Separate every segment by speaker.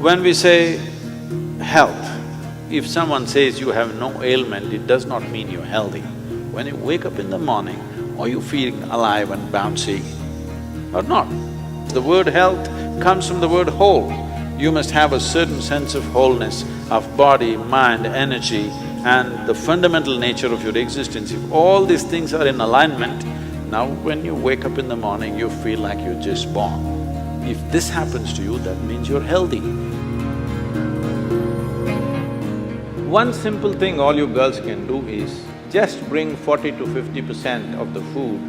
Speaker 1: When we say health, if someone says you have no ailment, it does not mean you're healthy. When you wake up in the morning, are you feeling alive and bouncy or not? The word health comes from the word whole. You must have a certain sense of wholeness of body, mind, energy and the fundamental nature of your existence. If all these things are in alignment, now when you wake up in the morning, you feel like you're just born. If this happens to you, that means you're healthy. One simple thing all you girls can do is just bring 40 to 50% of the food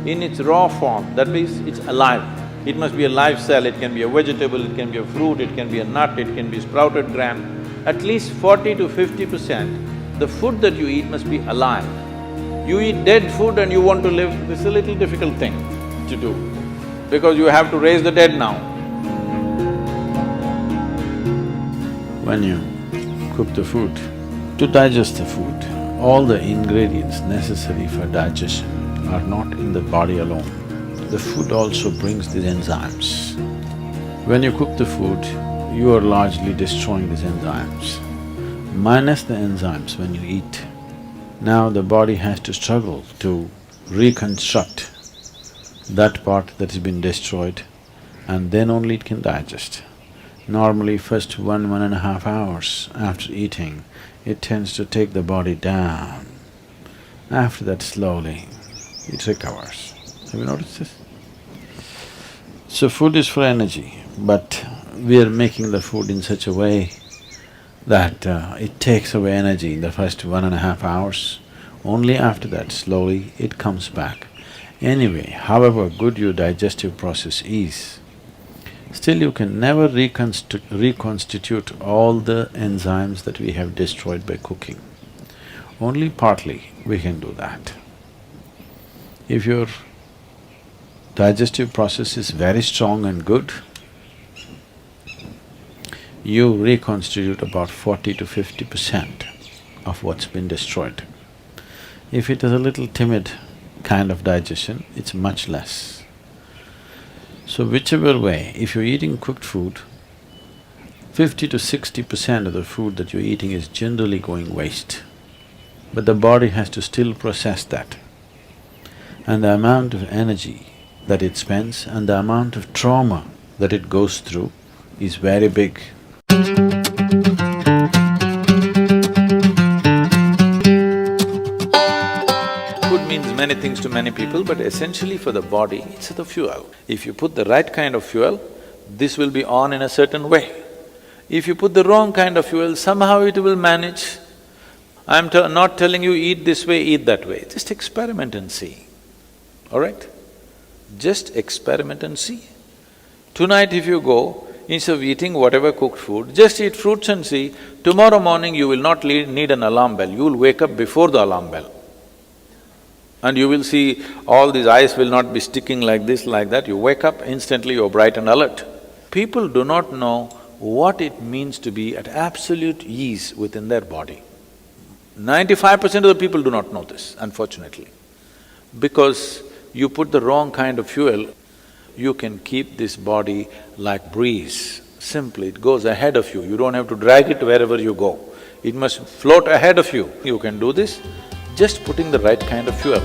Speaker 1: in its raw form, that means it's alive. It must be a live cell, it can be a vegetable, it can be a fruit, it can be a nut, it can be sprouted gram. At least 40 to 50%, the food that you eat must be alive. You eat dead food and you want to live, this is a little difficult thing to do, because you have to raise the dead now. When you cook the food, to digest the food, all the ingredients necessary for digestion are not in the body alone. The food also brings these enzymes. When you cook the food, you are largely destroying these enzymes. Minus the enzymes when you eat, now the body has to struggle to reconstruct that part that has been destroyed and then only it can digest. Normally first 1.5 hours after eating, it tends to take the body down. After that slowly, it recovers. Have you noticed this? So food is for energy, but we are making the food in such a way that it takes away energy in the first 1.5 hours. Only after that, slowly, it comes back. Anyway, however good your digestive process is, still you can never reconstitute all the enzymes that we have destroyed by cooking. Only partly we can do that. If your digestive process is very strong and good, you reconstitute about 40 to 50% of what's been destroyed. If it is a little timid kind of digestion, it's much less. So whichever way, if you're eating cooked food, 50 to 60% of the food that you're eating is generally going waste. But the body has to still process that. And the amount of energy that it spends and the amount of trauma that it goes through is very big. Food means many things to many people, but essentially for the body, it's the fuel. If you put the right kind of fuel, this will be on in a certain way. If you put the wrong kind of fuel, somehow it will manage. I'm not telling you eat this way, eat that way, just experiment and see, all right? Just experiment and see. Tonight if you go, instead of eating whatever cooked food, just eat fruits and see, tomorrow morning you will not need an alarm bell, you will wake up before the alarm bell. And you will see all these eyes will not be sticking like this, like that, you wake up, instantly you're bright and alert. People do not know what it means to be at absolute ease within their body. 95% of the people do not know this, unfortunately. Because you put the wrong kind of fuel, you can keep this body like breeze. Simply, it goes ahead of you, you don't have to drag it wherever you go. It must float ahead of you. You can do this just putting the right kind of fuel.